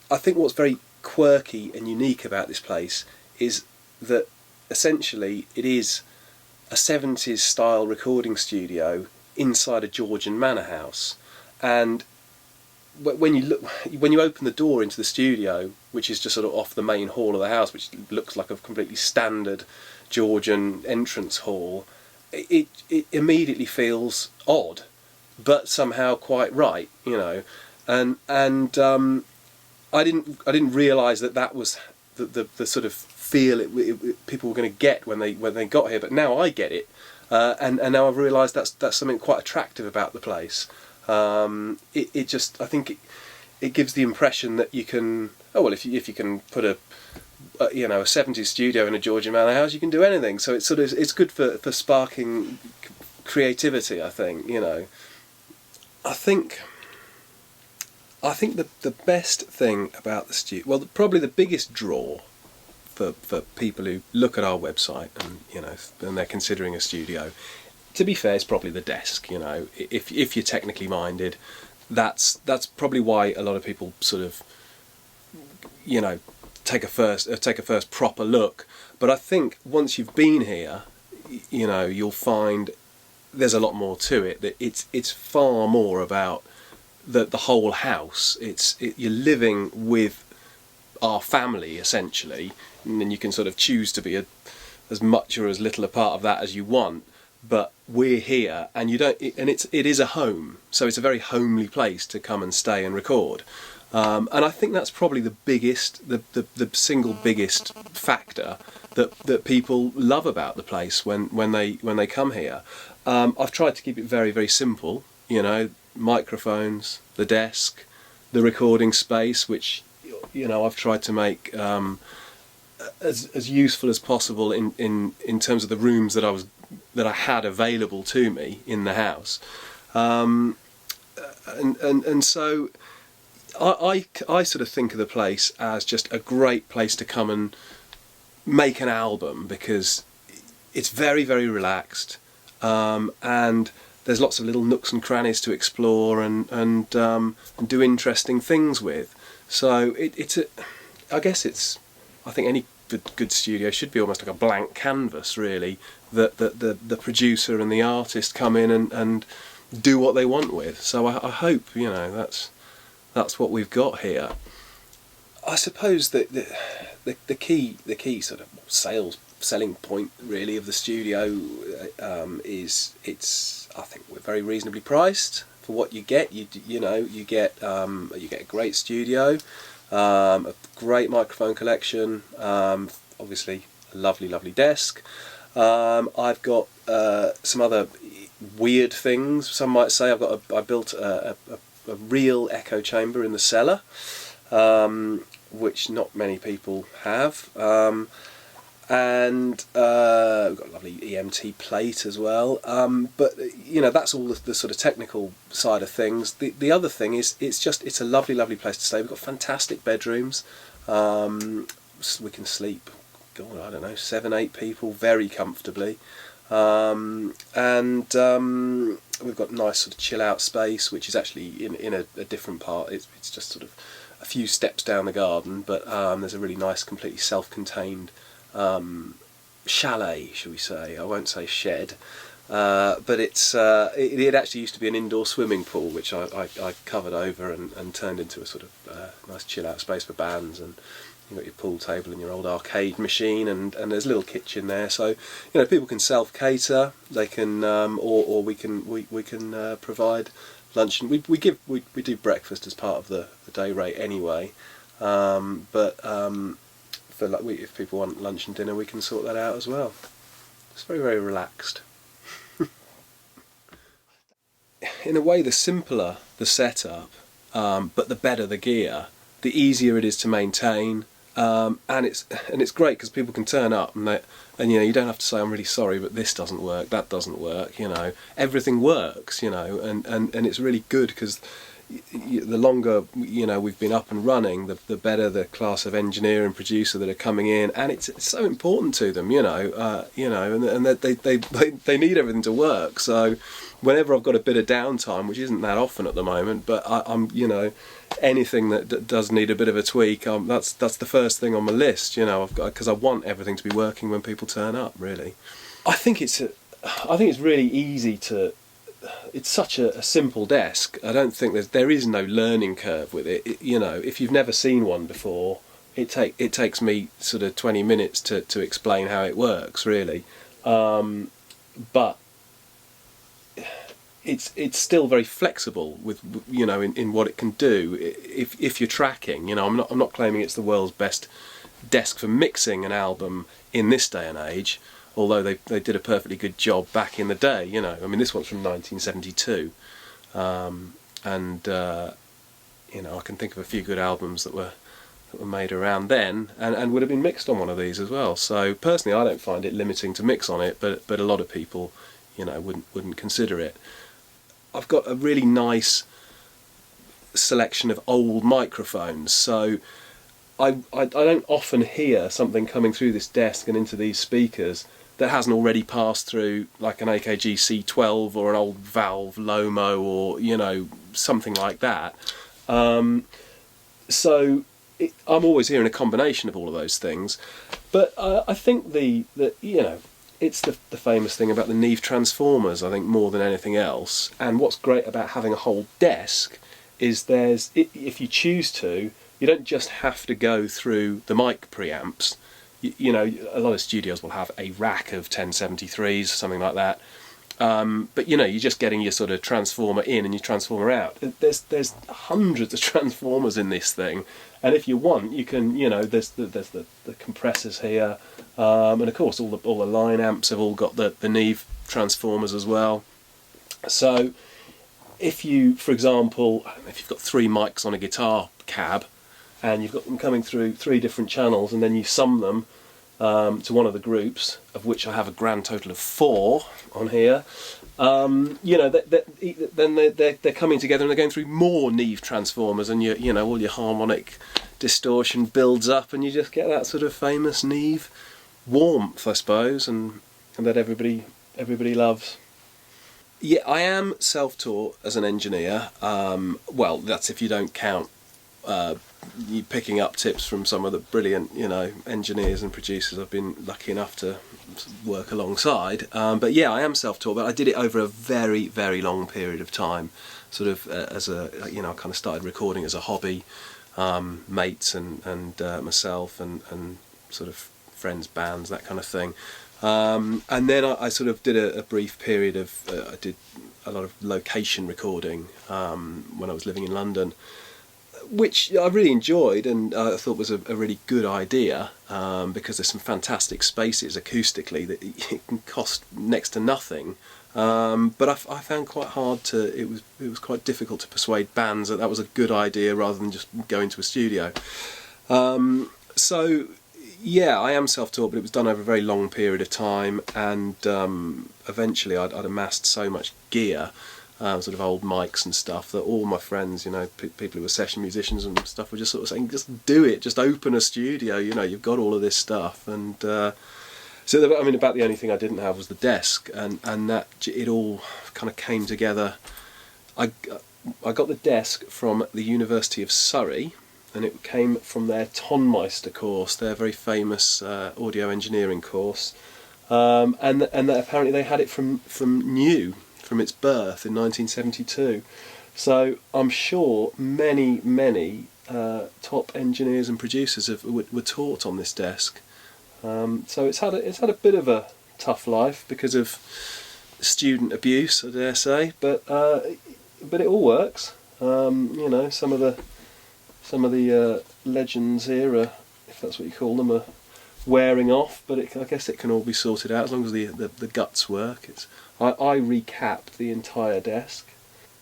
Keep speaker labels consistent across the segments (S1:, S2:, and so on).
S1: I think what's very quirky and unique about this place is that essentially it is a 70s style recording studio inside a Georgian manor house. And when you open the door into the studio, which is just sort of off the main hall of the house, which looks like a completely standard Georgian entrance hall, it immediately feels odd, but somehow quite right, you know. And I didn't realise that was the sort of feel people were going to get when they got here, but now I get it, and now I've realised that's something quite attractive about the place. It just, I think it gives the impression that you can, oh well, if you can put a 70s studio in a Georgian manor house, you can do anything. So it's good for sparking creativity, I think, you know. I think the best thing about the studio, well, probably the biggest draw for people who look at our website and, you know, and they're considering a studio, to be fair, it's probably the desk. You know, if you're technically minded, that's probably why a lot of people sort of, you know, take a first proper look. But I think once you've been here, you know, you'll find there's a lot more to it. That it's far more about the whole house. You're living with our family essentially, and then you can sort of choose to be as much or as little a part of that as you want. But we're here, and it is a home, so it's a very homely place to come and stay and record. And I think that's probably the single biggest factor that people love about the place when they come here. I've tried to keep it very, very simple. You know, microphones, the desk, the recording space, which, you know, I've tried to make as useful as possible in terms of the rooms that I had available to me in the house, and so I sort of think of the place as just a great place to come and make an album, because it's very, very relaxed, and there's lots of little nooks and crannies to explore and do interesting things with. So I think any good studio should be almost like a blank canvas, really, that the producer and the artist come in and do what they want with. So I hope, you know, that's what we've got here. I suppose that the key sort of selling point really of the studio is I think we're very reasonably priced for what you get. You get a great studio, a great microphone collection, obviously a lovely desk. I've got some other weird things, some might say. I built a real echo chamber in the cellar, which not many people have. And we've got a lovely EMT plate as well. But you know, that's all the sort of technical side of things. The other thing is it's a lovely place to stay. We've got fantastic bedrooms. We can sleep, God, I don't know, 7-8 people very comfortably. And we've got nice sort of chill out space, which is actually in a different part. It's just sort of a few steps down the garden, but there's a really nice, completely self-contained chalet, shall we say. I won't say shed, but it actually used to be an indoor swimming pool, which I covered over and turned into a sort of nice chill out space for bands. And you've got your pool table and your old arcade machine, and there's a little kitchen there, so, you know, people can self cater. They can or we can provide lunch, and we do breakfast as part of the day rate anyway, but if people want lunch and dinner, we can sort that out as well. It's very, very relaxed. In a way, the simpler the setup, but the better the gear, the easier it is to maintain. And it's great because people can turn up and you know, you don't have to say, I'm really sorry, but this doesn't work, that doesn't work. You know, everything works. You know, and it's really good because, the longer we've been up and running, the better the class of engineer and producer that are coming in, and it's so important to them, and they need everything to work. So whenever I've got a bit of downtime, which isn't that often at the moment, but I'm anything that does need a bit of a tweak, that's the first thing on my list, because I want everything to be working when people turn up. Really, I think it's really easy to. It's such a simple desk. I don't think there is no learning curve with it. If you've never seen one before, it takes me sort of 20 minutes to explain how it works, really. But it's still very flexible with in what it can do if you're tracking. I'm not claiming it's the world's best desk for mixing an album in this day and age, although they did a perfectly good job back in the day. This one's from 1972, and I can think of a few good albums that were made around then and would have been mixed on one of these as well. So personally, I don't find it limiting to mix on it, but a lot of people wouldn't consider it. I've got a really nice selection of old microphones, so I don't often hear something coming through this desk and into these speakers that hasn't already passed through like an AKG C12 or an old Valve Lomo or something like that. So I'm always hearing a combination of all of those things. But I think it's the famous thing about the Neve transformers, I think, more than anything else. And what's great about having a whole desk is if you choose to, you don't just have to go through the mic preamps. A lot of studios will have a rack of 1073s, something like that. But you're just getting your sort of transformer in and your transformer out. There's hundreds of transformers in this thing, and if you want, you can. There's the compressors here, and of course all the line amps have all got the Neve transformers as well. So if you, for example, if you've got 3 mics on a guitar cab, and you've got them coming through 3 different channels, and then you sum them to one of the groups, of which I have a grand total of 4 on here. Then they're coming together and they're going through more Neve transformers, and all your harmonic distortion builds up, and you just get that sort of famous Neve warmth, I suppose, and that everybody loves. Yeah, I am self-taught as an engineer. Well, that's if you don't count you picking up tips from some of the brilliant engineers and producers I've been lucky enough to work alongside. But yeah, I am self-taught, but I did it over a very, very long period of time, sort of as a I kind of started recording as a hobby, mates and myself and sort of friends, bands, that kind of thing. And then I sort of did a brief period of I did a lot of location recording when I was living in London, which I really enjoyed and I thought was a really good idea, because there's some fantastic spaces acoustically that it can cost next to nothing. But I found quite hard it was quite difficult to persuade bands that was a good idea rather than just going to a studio. So yeah, I am self-taught, but it was done over a very long period of time, and eventually I'd amassed so much gear, sort of old mics and stuff, that all my friends, people who were session musicians and stuff, were just sort of saying, just do it, just open a studio, you've got all of this stuff. And so about the only thing I didn't have was the desk, and that it all kind of came together. I got the desk from the University of Surrey, and it came from their Tonmeister course, their very famous audio engineering course, and that apparently they had it from its birth in 1972. So I'm sure many top engineers and producers were taught on this desk. So it's had a bit of a tough life because of student abuse, I dare say, but it all works. Some of the legends here, if that's what you call them, are wearing off, but I guess it can all be sorted out as long as the guts work. I recapped the entire desk.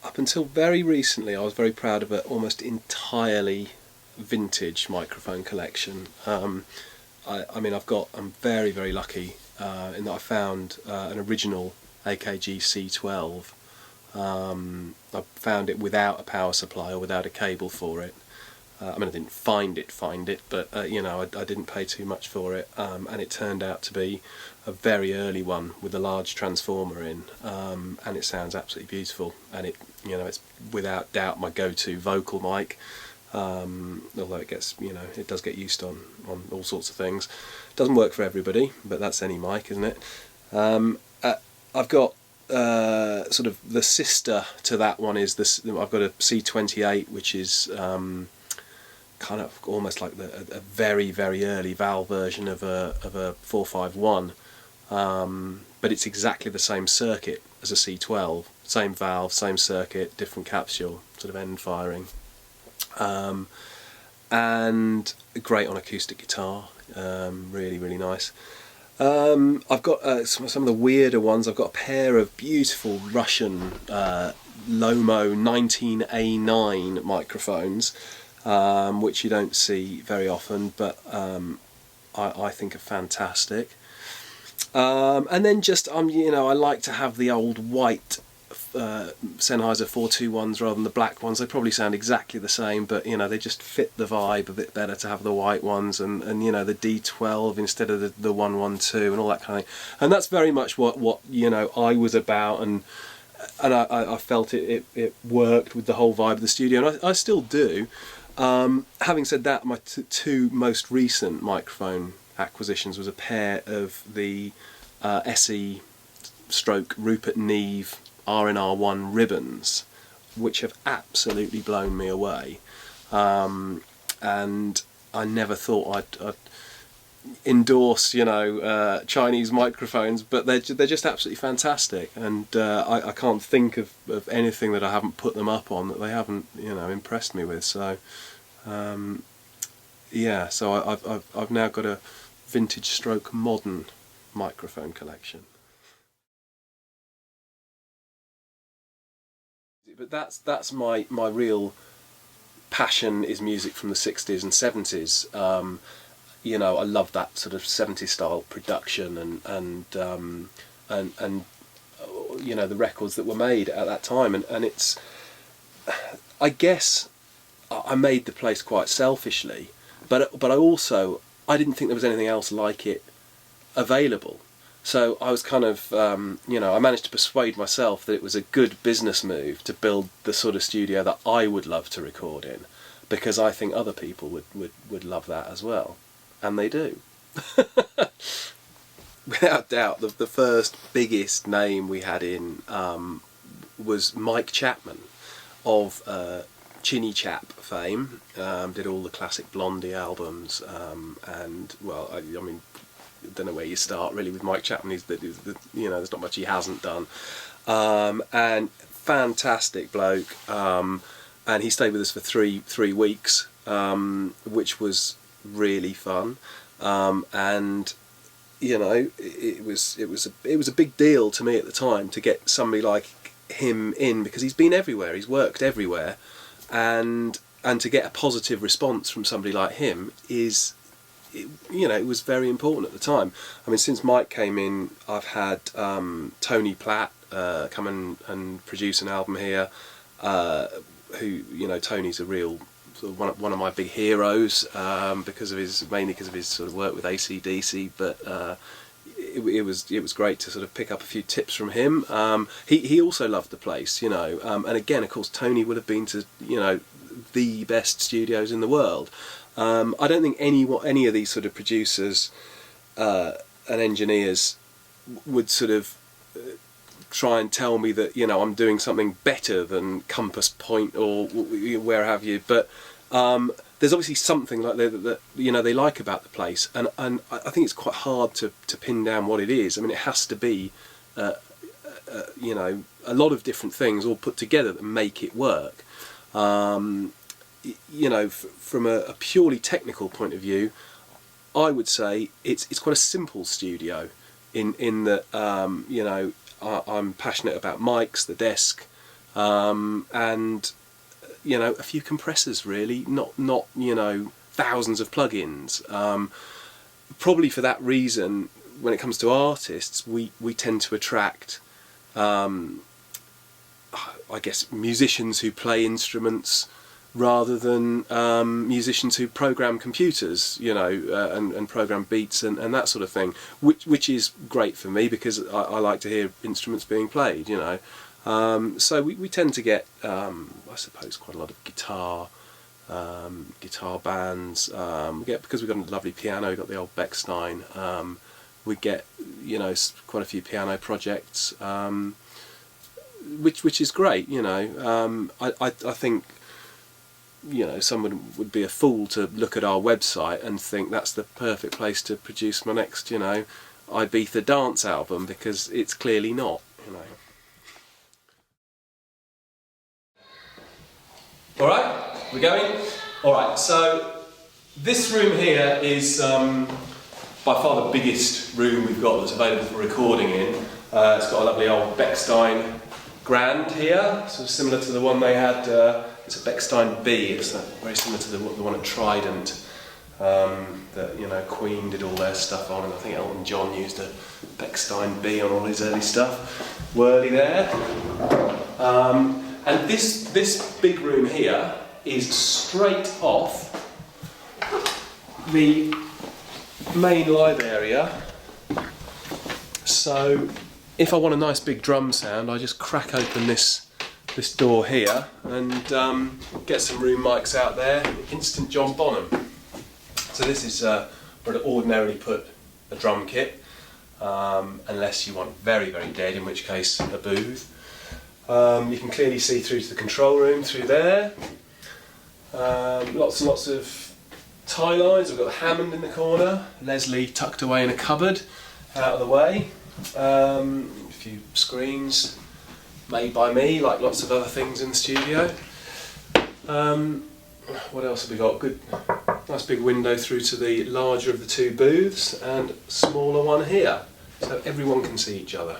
S1: Up until very recently, I was very proud of an almost entirely vintage microphone collection. I'm very, very lucky in that I found an original AKG C12 I found it without a power supply or without a cable for it. I mean, I didn't find it, but you know, I didn't pay too much for it, and it turned out to be a very early one with a large transformer in, and it sounds absolutely beautiful. And it, you know, it's without doubt my go-to vocal mic. Although it gets, you know, it does get used on all sorts of things. Doesn't work for everybody, but that's any mic, isn't it? I've got sort of the sister to that one is this. I've got a C28, which is kind of almost like a very early Vale version of a 451, but it's exactly the same circuit as a C12, same valve, same circuit, different capsule, sort of end firing, and great on acoustic guitar, really nice. I've got some of the weirder ones. I've got a pair of beautiful Russian Lomo 19A9 microphones, which you don't see very often, but I think are fantastic. And then just you know, I like to have the old white Sennheiser 421s rather than the black ones. They probably sound exactly the same, but you know, they just fit the vibe a bit better to have the white ones, and you know, the D12 instead of the 112 and all that kind of thing. And that's very much what you know, I was about, and I felt it worked with the whole vibe of the studio, and I still do. Having said that, my two most recent microphone acquisitions was a pair of the SE stroke Rupert Neve RNR1 ribbons, which have absolutely blown me away, and I never thought I'd endorse, you know, Chinese microphones, but they're just absolutely fantastic, and I can't think of anything that I haven't put them up on that they haven't, you know, impressed me with. So yeah, so I've now got a vintage stroke modern microphone collection. But that's my real passion, is music from the 60s and 70s. You know, I love that sort of 70s style production, and you know, the records that were made at that time, and it's, I guess I made the place quite selfishly, but I didn't think there was anything else like it available. So I was kind of, you know, I managed to persuade myself that it was a good business move to build the sort of studio that I would love to record in, because I think other people would love that as well, and they do. Without doubt, the first biggest name we had in was Mike Chapman of Chinny Chap fame. Did all the classic Blondie albums, and well, I mean, I don't know where you start really with Mike Chapman. He's you know, there's not much he hasn't done, and fantastic bloke. And he stayed with us for three weeks, which was really fun, and you know, it was a big deal to me at the time to get somebody like him in, because he's been everywhere, he's worked everywhere, and to get a positive response from somebody like him is, you know, it was very important at the time. I mean, since Mike came in, I've had Tony Platt come and produce an album here, who, you know, Tony's a real sort of one of my big heroes, mainly because of his sort of work with AC/DC, but it was great to sort of pick up a few tips from him. He also loved the place, you know, and again, of course, Tony would have been to, you know, the best studios in the world. I don't think any of these sort of producers and engineers would sort of try and tell me that, you know, I'm doing something better than Compass Point or where have you, but there's obviously something like that you know, they like about the place, and I think it's quite hard to pin down what it is. I mean, it has to be you know, a lot of different things all put together that make it work. You know, from a purely technical point of view, I would say it's quite a simple studio in that, you know, I'm passionate about mics, the desk, and, you know, a few compressors really, not you know, thousands of plugins. Probably for that reason, when it comes to artists, we tend to attract I guess, musicians who play instruments rather than musicians who program computers, you know, and program beats and that sort of thing, which is great for me because I like to hear instruments being played, you know. So we tend to get, I suppose, quite a lot of guitar bands. We get, because we've got a lovely piano, we've got the old Bechstein. We get, you know, quite a few piano projects, which is great, you know. I think, you know, someone would be a fool to look at our website and think that's the perfect place to produce my next, you know, Ibiza dance album, because it's clearly not, you know. Alright, we're going? Alright, so this room here is by far the biggest room we've got that's available for recording in. It's got a lovely old Bechstein Grand here, sort of similar to the one they had. It's a Bechstein B. It's very similar to the one at Trident that, you know, Queen did all their stuff on, and I think Elton John used a Bechstein B on all his early stuff. Whirly there. And this big room here is straight off the main live area. So if I want a nice big drum sound, I just crack open this door here and get some room mics out there. Instant John Bonham. So this is where I'd ordinarily put a drum kit, unless you want very, very dead, in which case a booth. You can clearly see through to the control room through there. Lots and lots of tie lines. We've got Hammond in the corner, Leslie tucked away in a cupboard out of the way. A few screens made by me, like lots of other things in the studio. What else have we got? Good, nice big window through to the larger of the two booths, and smaller one here, so everyone can see each other.